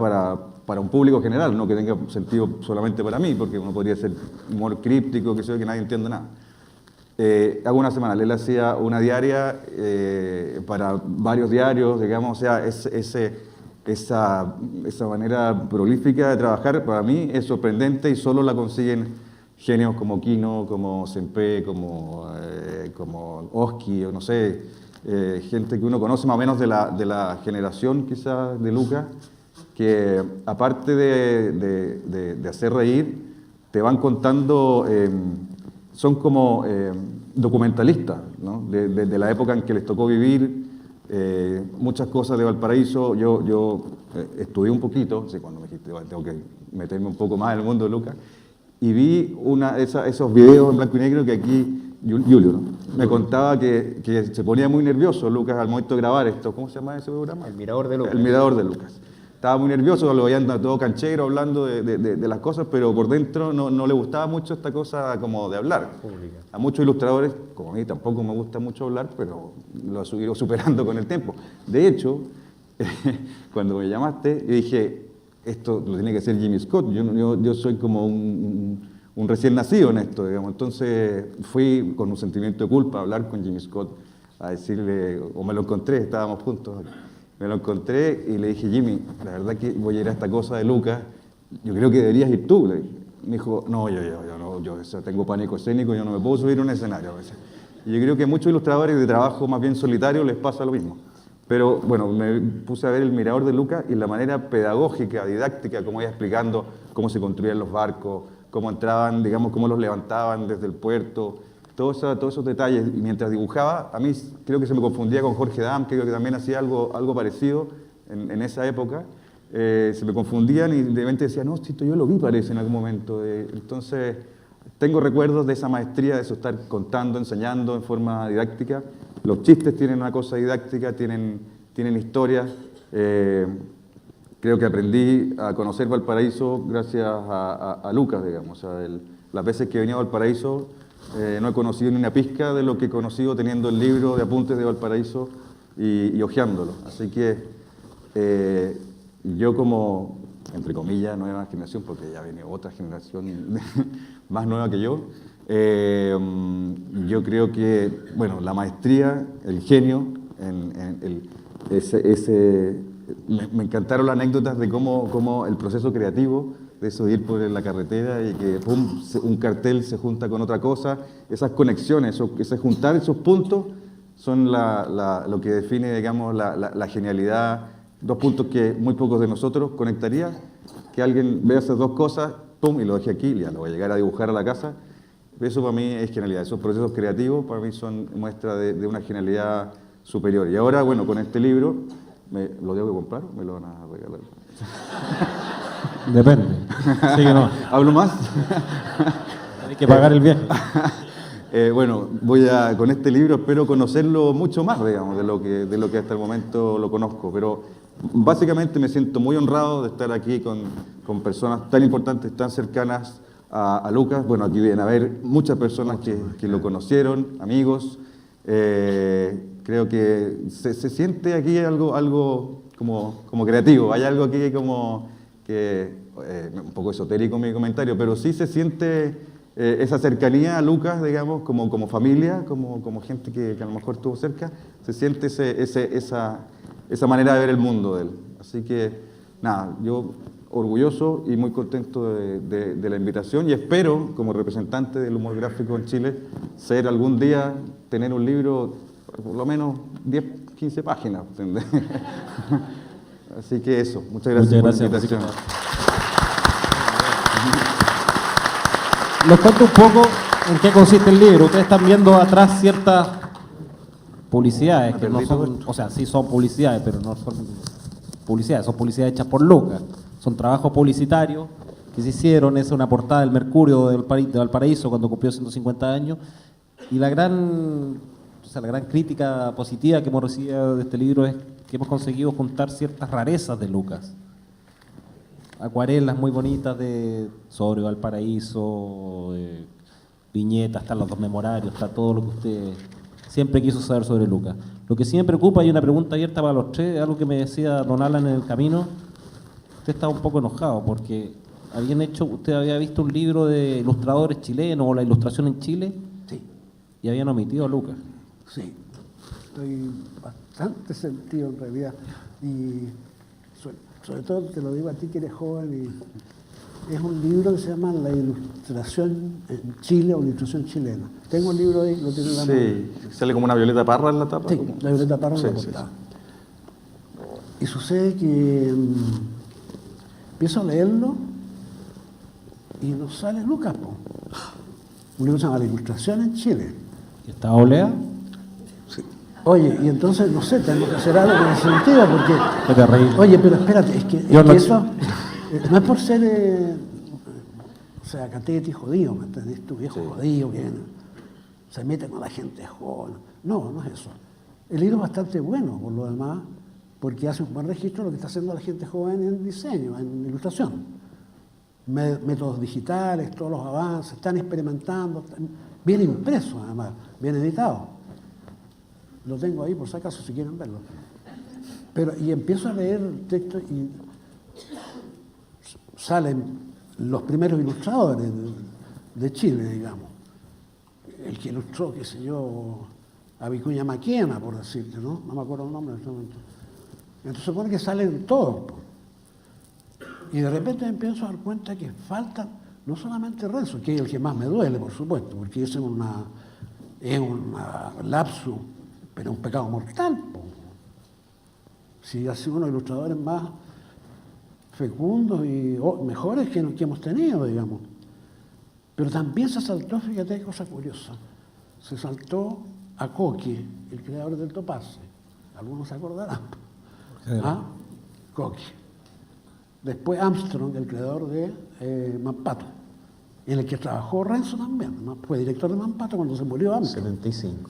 para un público general, no que tenga sentido solamente para mí, porque uno podría ser humor críptico, que sé yo, que nadie entiende nada. Hago una semanal, él hacía una diaria para varios diarios, digamos, o sea, esa manera prolífica de trabajar para mí es sorprendente y solo la consiguen genios como Quino, como Sempré, como Oski, o no sé, gente que uno conoce más o menos de la generación quizás de Lucas, que aparte de hacer reír, te van contando, son como documentalistas, ¿no? De la época en que les tocó vivir, muchas cosas de Valparaíso. Yo estudié un poquito, cuando me dijiste, bueno, tengo que meterme un poco más en el mundo de Lucas, y vi esos videos en blanco y negro que aquí Julio, ¿no? Me contaba que se ponía muy nervioso Lucas al momento de grabar esto. ¿Cómo se llama ese programa? El Mirador de Lucas. El Mirador de Lucas. Estaba muy nervioso, lo veían todo canchero hablando de las cosas, pero por dentro no le gustaba mucho esta cosa como de hablar. Pública. A muchos ilustradores, como a mí tampoco me gusta mucho hablar, pero lo he ido superando con el tiempo. De hecho, cuando me llamaste, yo dije, esto lo tiene que hacer Jimmy Scott. Yo soy como un recién nacido en esto, digamos. Entonces fui con un sentimiento de culpa a hablar con Jimmy Scott, a decirle, o me lo encontré, estábamos juntos. Me lo encontré y le dije, Jimmy, la verdad que voy a ir a esta cosa de Lucas, yo creo que deberías ir tú. Le dije. Me dijo, no, yo tengo pánico escénico, yo no me puedo subir a un escenario. Y yo creo que a muchos ilustradores de trabajo más bien solitario les pasa lo mismo. Pero bueno, me puse a ver el Mirador de Lucas y la manera pedagógica, didáctica, como iba explicando cómo se construían los barcos, cómo entraban, digamos, cómo los levantaban desde el puerto, todos esos detalles. Y mientras dibujaba, a mí creo que se me confundía con Jorge Dam, que creo que también hacía algo parecido en esa época. Se me confundían y de repente decía, no, esto yo lo vi, parece, en algún momento. Entonces, tengo recuerdos de esa maestría, de eso estar contando, enseñando en forma didáctica. Los chistes tienen una cosa didáctica, tienen historias. Creo que aprendí a conocer Valparaíso gracias a Lucas, digamos. O sea, las veces que he venido a Valparaíso, no he conocido ni una pizca de lo que he conocido teniendo el libro de apuntes de Valparaíso y hojeándolo. Así que yo como, entre comillas, nueva generación, porque ya viene otra generación más nueva que yo creo que, bueno, la maestría, el genio, me encantaron las anécdotas de cómo el proceso creativo, de eso de ir por la carretera y que pum, un cartel se junta con otra cosa, esas conexiones, ese juntar esos puntos son lo que define, digamos, la genialidad. Dos puntos que muy pocos de nosotros conectaría, que alguien vea esas dos cosas, pum, y lo deje aquí, ya lo voy a llegar a dibujar a la casa. Eso para mí es genialidad, esos procesos creativos para mí son muestra de una genialidad superior. Y ahora, bueno, con este libro, ¿lo tengo que comprar o me lo van a regalar? Depende. Sí que no. ¿Hablo más? Hay que pagar el viaje. Bueno, con este libro espero conocerlo mucho más, digamos, de lo que hasta el momento lo conozco, pero básicamente me siento muy honrado de estar aquí con personas tan importantes, tan cercanas a Lucas. Bueno, aquí vienen a ver muchas personas que lo conocieron, amigos. Creo que se siente aquí algo como creativo, hay algo aquí como que, un poco esotérico mi comentario, pero sí se siente esa cercanía a Lucas, digamos, como familia, como gente que a lo mejor estuvo cerca, se siente esa manera de ver el mundo de él. Así que, nada, yo orgulloso y muy contento de la invitación y espero, como representante del humor gráfico en Chile, ser algún día, tener un libro, por lo menos 10, 15 páginas. ¿Entendés? Así que eso, muchas gracias por la invitación. Les cuento un poco en qué consiste el libro. Ustedes están viendo atrás ciertas publicidades, que no son, o sea, sí son publicidades, pero no son publicidades, son publicidades hechas por Lucas. Son trabajos publicitarios que se hicieron, es una portada del Mercurio de Valparaíso cuando cumplió 150 años. Y la gran crítica positiva que hemos recibido de este libro es que hemos conseguido juntar ciertas rarezas de Lucas. Acuarelas muy bonitas sobre Valparaíso, viñetas, están los dos memorarios, está todo lo que usted siempre quiso saber sobre Lucas. Lo que sí me preocupa, hay una pregunta abierta para los tres, algo que me decía don Alan en el camino. usted estaba un poco enojado porque usted había visto un libro de ilustradores chilenos o la ilustración en Chile Sí, y habían omitido a Lucas. sí. Estoy bastante sentido en realidad. Y sobre todo te lo digo a ti que eres joven. Y es un libro que se llama La ilustración en Chile o la ilustración chilena. Tengo el libro ahí, lo tiene en la mano. Sí, sale como una Violeta Parra en la tapa. Sí, como- la Violeta Parra en la Sí, sí, portada. Y sucede que empiezo a leerlo y nos sale Lucas, po. Un libro que se llama La ilustración en Chile. ¿Y estaba Olea? Oye, y entonces, no sé, tenemos que hacer algo en ese sentido, porque... Qué terrible. Oye, pero espérate, es que Yo no- eso no es por ser, o sea, catete y jodido, ¿me entendés? Tu viejo jodido que se mete con la gente joven. No, no es eso. El libro es bastante bueno, por lo demás, porque hace un buen registro de lo que está haciendo la gente joven en diseño, en ilustración. Métodos digitales, todos los avances, están experimentando, bien impreso además, bien editado. Lo tengo ahí por si acaso, si quieren verlo. Y empiezo a leer el texto y salen los primeros ilustradores de Chile, digamos. El que ilustró, qué sé yo, a Vicuña Maquena, por decirte, ¿no? No me acuerdo el nombre en este momento. Entonces se supone que salen todos. Y de repente me empiezo a dar cuenta que faltan, no solamente Renzo, que es el que más me duele, por supuesto, porque es una lapsus, pero un pecado mortal. Po. Si ha sido uno de los ilustradores más fecundos y mejores que hemos tenido, digamos. Pero también se saltó, fíjate qué cosa curiosa, se saltó a Coqui, el creador del Topase. Algunos se acordarán. ¿Ah? Coqui. Después Armstrong, el creador de Mampato, en el que trabajó Renzo también. Fue director de Mampato cuando se murió Armstrong. 75.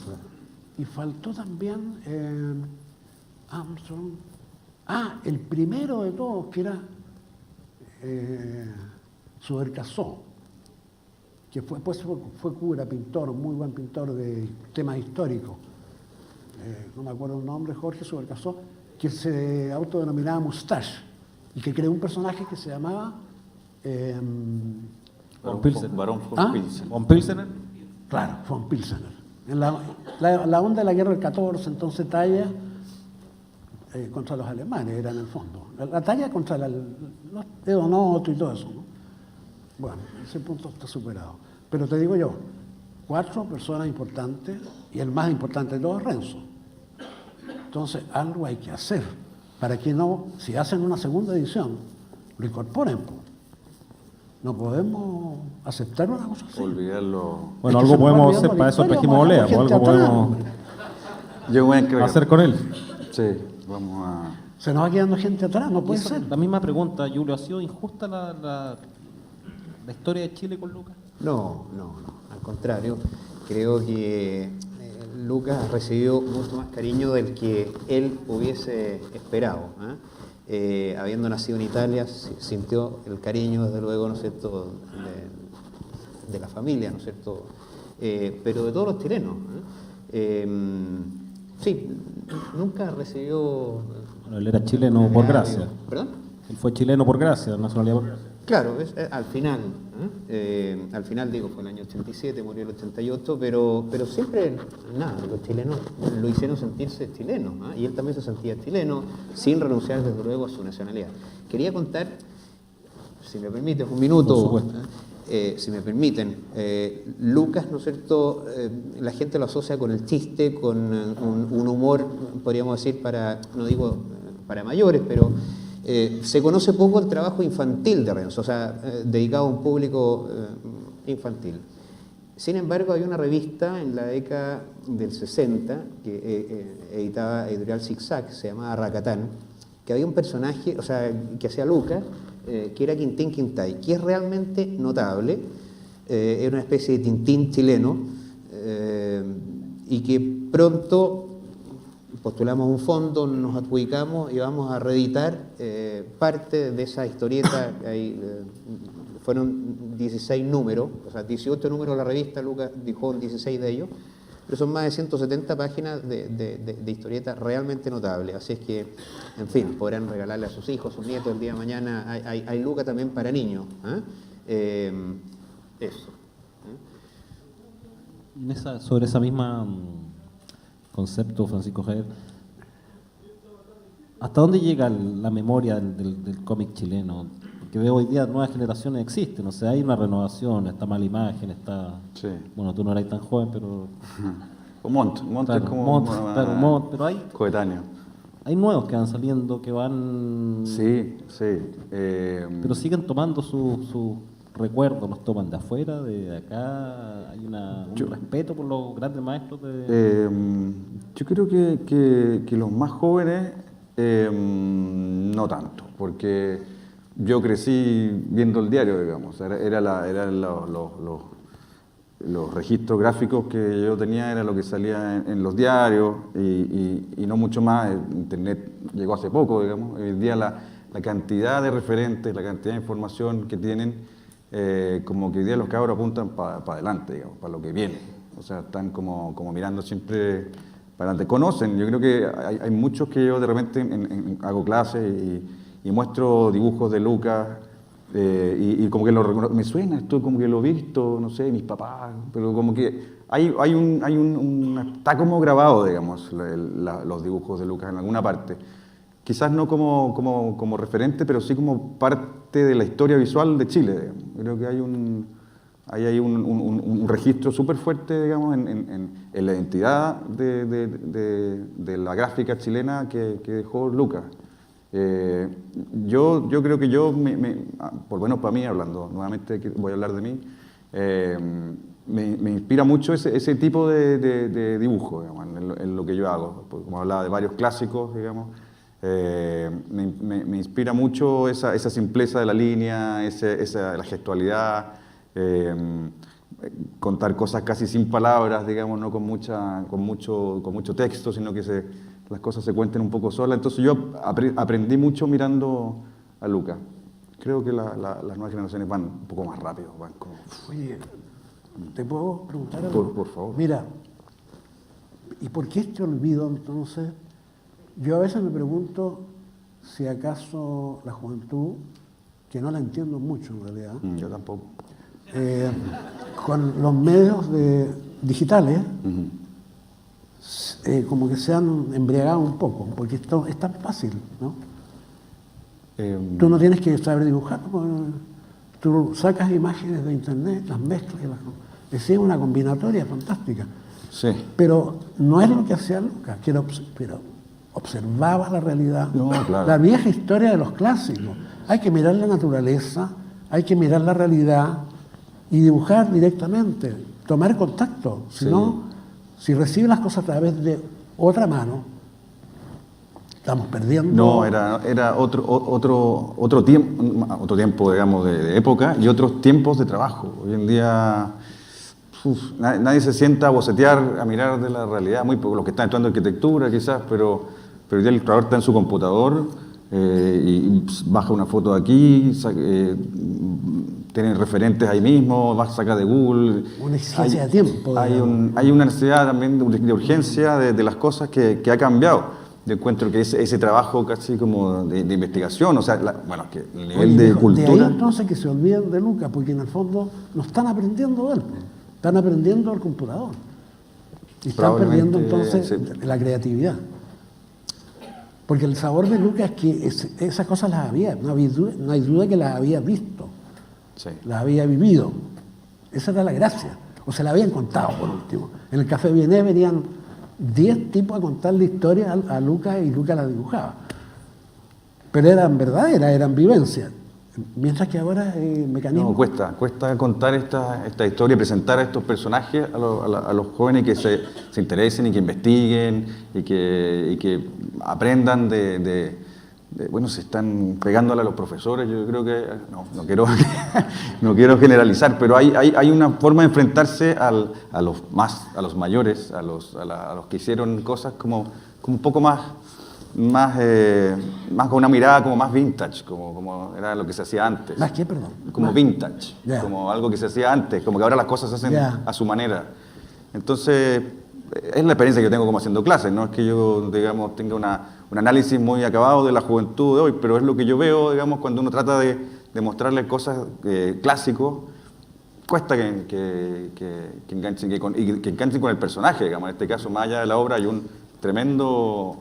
Y faltó también Armstrong. El primero de todos, que era Subercasó, que fue cura, pintor, muy buen pintor de temas históricos. No me acuerdo el nombre, Jorge Subercasó, que se autodenominaba Mustache y que creó un personaje que se llamaba... Von Pilsener. Barón von ¿Ah? Pilsen. ¿Von Pilsener? Claro, von Pilsener. En la onda de la guerra del 14, entonces talla contra los alemanes, era en el fondo. La talla contra los Edonoto y todo eso, ¿no? Bueno, ese punto está superado. Pero te digo yo, 4 personas importantes y el más importante de todos es Renzo. Entonces, algo hay que hacer para que no, si hacen una segunda edición, lo incorporen. Po. No podemos aceptar una cosa así. Olvidarlo. Bueno, Es que algo se nos va podemos olvidando hacer, la para eso historia, trajimos vamos a Olea, dejar pues gente algo atrás, podemos hombre. Yo voy a encargar. hacer con él. Sí, vamos a... Se nos va quedando gente atrás, no Y puede esa- ser. La misma pregunta, Julio, ¿ha sido injusta la historia de Chile con Lucas? No, al contrario, creo que Lucas ha recibido mucho más cariño del que él hubiese esperado. Habiendo nacido en Italia, sintió el cariño, desde luego, ¿no es cierto?, de la familia, ¿no es cierto?, pero de todos los chilenos. Sí, nunca recibió... Bueno, él era chileno por gracia. ¿Perdón? Él fue chileno por gracia, nacionalidad por gracia. Claro, al final, digo, fue el año 87, murió el 88, pero siempre, nada, los chilenos lo hicieron sentirse chilenos, y él también se sentía chileno, sin renunciar desde luego a su nacionalidad. Quería contar, si me permites, un minuto, Por supuesto. si me permiten, Lucas, ¿no es cierto?, la gente lo asocia con el chiste, con un humor, podríamos decir, no digo para mayores, pero... se conoce poco el trabajo infantil de Renzo, o sea, dedicado a un público infantil. Sin embargo, hay una revista en la década del 60 que editaba Editorial Zigzag, se llamaba Racatán, que había un personaje, o sea, que hacía Lucas, que era Quintín Quintay, que es realmente notable, era una especie de Tintín chileno, y que pronto postulamos un fondo, nos adjudicamos y vamos a reeditar parte de esa historieta. Fueron 16 números, o sea, 18 números de la revista, Lucas dijo 16 de ellos, pero son más de 170 páginas de historietas realmente notables. Así es que, en fin, podrán regalarle a sus hijos, sus nietos el día de mañana. Hay Luca también para niños. Eso. Sobre esa misma concepto, Francisco Javier, ¿hasta dónde llega la memoria del cómic chileno? Porque veo hoy día nuevas generaciones existen, o sea, hay una renovación, está Mala Imagen, está... Sí. Bueno, tú no eras tan joven, pero... O Montt Claro, es como Montt, pero coetáneo. hay nuevos que van saliendo, que van... Sí. Pero siguen tomando sus recuerdos, los toman de afuera, de acá, hay un respeto por los grandes maestros de... Yo creo que los más jóvenes no tanto, porque yo crecí viendo el diario, digamos, eran los registros gráficos que yo tenía, era lo que salía en los diarios y no mucho más. Internet llegó hace poco, digamos. Hoy en día la cantidad de referentes, la cantidad de información que tienen, como que hoy día los cabros apuntan para adelante, digamos, para lo que viene. O sea, están como mirando siempre para adelante. Conocen, yo creo que hay muchos que yo de repente hago clases y muestro dibujos de Lucas, y como que me suena esto, como que lo he visto, no sé, mis papás, pero como que está como grabado, digamos, los dibujos de Lucas en alguna parte. Quizás no como referente, pero sí como parte de la historia visual de Chile, digamos. Creo que hay un registro súper fuerte, digamos, en la identidad de la gráfica chilena que dejó Lucas. Yo creo que por menos para mí, hablando nuevamente, voy a hablar de mí, me inspira mucho ese tipo de dibujo, digamos, en lo que yo hago. Como hablaba de varios clásicos, digamos, me inspira mucho esa simpleza de la línea, la gestualidad, contar cosas casi sin palabras, digamos, no con mucho texto, sino que las cosas se cuenten un poco solas. Entonces yo aprendí mucho mirando a Lucas. Creo que las nuevas generaciones van un poco más rápido. Van como... Oye, ¿te puedo preguntar algo? Por favor. Mira, ¿y por qué este olvido entonces? Yo a veces me pregunto si acaso la juventud, que no la entiendo mucho en realidad, Yo tampoco. con los medios digitales, como que se han embriagado un poco, porque esto es tan fácil, ¿no? Tú no tienes que saber dibujar, tú sacas imágenes de internet, las mezclas, es una combinatoria fantástica. Sí. Pero no es lo que hacía Lucas, pero observaba la realidad, No, claro. la vieja historia de los clásicos. Hay que mirar la naturaleza, hay que mirar la realidad y dibujar directamente, tomar contacto. Si Sí. no, si recibe las cosas a través de otra mano, estamos perdiendo. No, era otro tiempo, digamos, de época y otros tiempos de trabajo. Hoy en día nadie se sienta a bocetear, a mirar de la realidad, muy poco, los que están estudiando arquitectura quizás, pero hoy día el ilustrador está en su computador y baja una foto de aquí, tiene referentes ahí mismo, saca de Google. Una exigencia de tiempo. Hay una necesidad también de urgencia de las cosas que ha cambiado. Yo encuentro que ese trabajo casi como de investigación, o sea, que el nivel de cultura... De ahí entonces que se olviden de Lucas, porque en el fondo no están aprendiendo de él, están aprendiendo del computador. Y están perdiendo entonces la creatividad. Porque el sabor de Lucas es que esas cosas las había, no hay duda que las había visto, Sí. las había vivido. Esa era la gracia. O se la habían contado, por último. En el Café Vienés venían 10 tipos a contarle historia a Lucas y Lucas la dibujaba. Pero eran verdaderas, eran vivencias. Mientras que ahora mecanismo... No, cuesta contar esta historia, presentar a estos personajes a los jóvenes que se interesen y que investiguen y que aprendan bueno, se están pegándole a los profesores, yo creo que, no quiero generalizar, pero hay una forma de enfrentarse a los mayores, a los que hicieron cosas como un poco más con una mirada como más vintage, como era lo que se hacía antes. ¿Más qué, perdón? Como vintage, Yeah. como algo que se hacía antes, como que ahora las cosas se hacen Yeah. a su manera. Entonces, es la experiencia que yo tengo como haciendo clases, no es que yo, digamos, tenga un análisis muy acabado de la juventud de hoy, pero es lo que yo veo, digamos, cuando uno trata de mostrarle cosas clásicos, cuesta que enganchen, que enganchen con el personaje, digamos. En este caso, más allá de la obra, hay un tremendo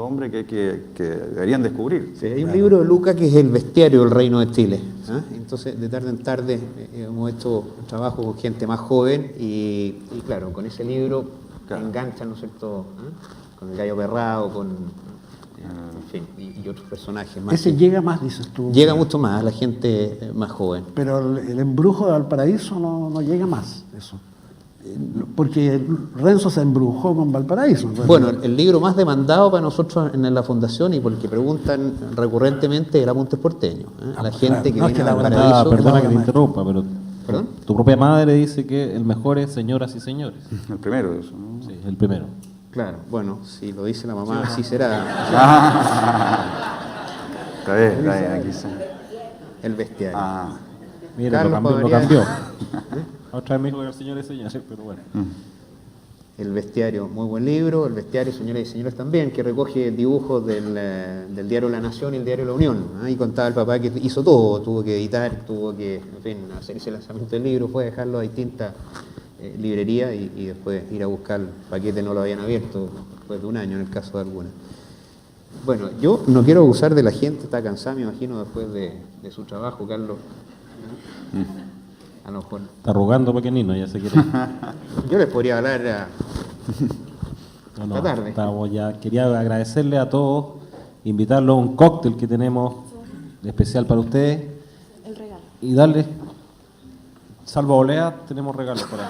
hombre que deberían descubrir. Sí, hay un libro de Lucas que es El bestiario del Reino de Chile. ¿Ah? Entonces, de tarde en tarde hemos hecho un trabajo con gente más joven y claro, con ese libro enganchan, ¿no es cierto? ¿Ah? Con el Gallo Perrado, en fin, y otros personajes más. Ese llega más, dices tú. Llega mucho más a la gente más joven. Pero el embrujo de Valparaíso no llega más, eso. Porque Renzo se embrujó con Valparaíso. Entonces, bueno, el libro más demandado para nosotros en la fundación y porque preguntan recurrentemente era Montes Porteño. A la gente que no, es viene que a la Valparaíso. Perdona que te interrumpa, pero ¿Perdón? tu propia madre dice que el mejor es Señoras y Señores. El primero de eso, ¿no? Sí, el primero. Claro, bueno, si lo dice la mamá, así será. Está bien, aquí sí. El bestiario. Mira, Carlos lo podría- cambió. Otra vez me dijo que era Señores y Señores, pero bueno. El bestiario, muy buen libro. El bestiario, señoras y señores, también, que recoge dibujos del diario La Nación y el diario La Unión. ¿Ah? Y contaba el papá que hizo todo, tuvo que editar, tuvo que, en fin, hacer ese lanzamiento del libro, fue dejarlo a distintas librerías y después ir a buscar el paquete, no lo habían abierto después de un año en el caso de algunas. Bueno, yo no quiero abusar de la gente, está cansada, me imagino, después de su trabajo, Carlos. A lo mejor. Está rogando pequeñino, ya se quiere. Yo les podría hablar No, esta tarde. quería agradecerle a todos, invitarlos a un cóctel que tenemos especial para ustedes. El regalo. Y darles, salvo olea, tenemos regalos para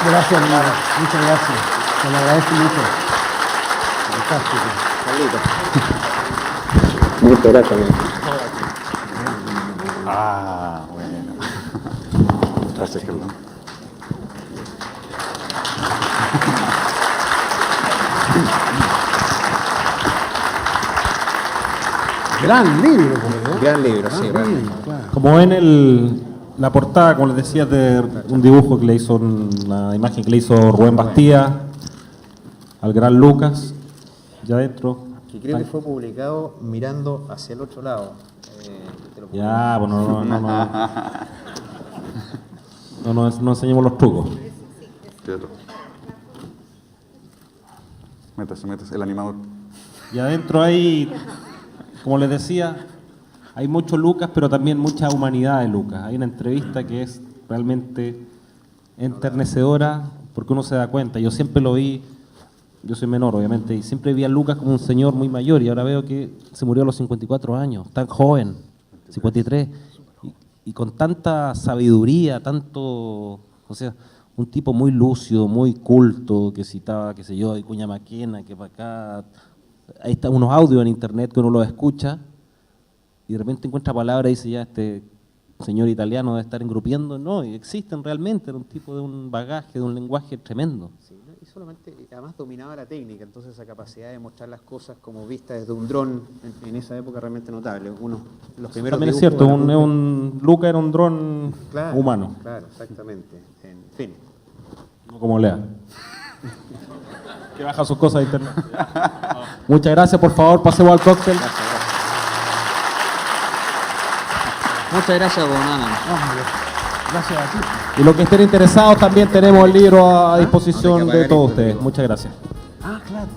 gracias, hermano. Muchas gracias. Te lo agradezco mucho. Fantástico. Muchas gracias. Bueno. Gracias, Carlos. Gran libro, ¿no? Gran libro, sí, Gran realmente. libro, claro. Como ven la portada, como les decía, de un dibujo que le hizo, una imagen que le hizo Rubén Bastía al gran Lucas, ya adentro. Que creo que fue publicado mirando hacia el otro lado. Te lo Ya, bueno, no enseñemos los trucos. Teatro. Métase, el animador. Y adentro hay, como les decía, hay mucho Lucas, pero también mucha humanidad de Lucas. Hay una entrevista que es realmente enternecedora, porque uno se da cuenta. Yo siempre lo vi, yo soy menor obviamente, y siempre vi a Lucas como un señor muy mayor, y ahora veo que se murió a los 54 años, tan joven, 53, y con tanta sabiduría, tanto, o sea, un tipo muy lúcido, muy culto, que citaba, qué sé yo, de Cuña Maquena, que para acá, ahí están unos audios en internet que uno los escucha, y de repente encuentra palabras y dice, ya, este señor italiano debe estar engrupiendo. No, y existen realmente, era un tipo de un bagaje, de un lenguaje tremendo. Sí, ¿no? Y solamente, además dominaba la técnica, entonces esa capacidad de mostrar las cosas como vistas desde un dron, en esa época realmente notable. Los primeros También es dibujos cierto, de la Luca era un dron Claro, humano, Claro, exactamente. En fin. no como Lea. Que baja sus cosas de internet. Muchas gracias, por favor, pasemos al cóctel. Muchas gracias, don Ana. Gracias a ti. Y los que estén interesados también tenemos el libro a No hay disposición que de pagar todos esto, ustedes. digo. Muchas gracias. Ah, claro.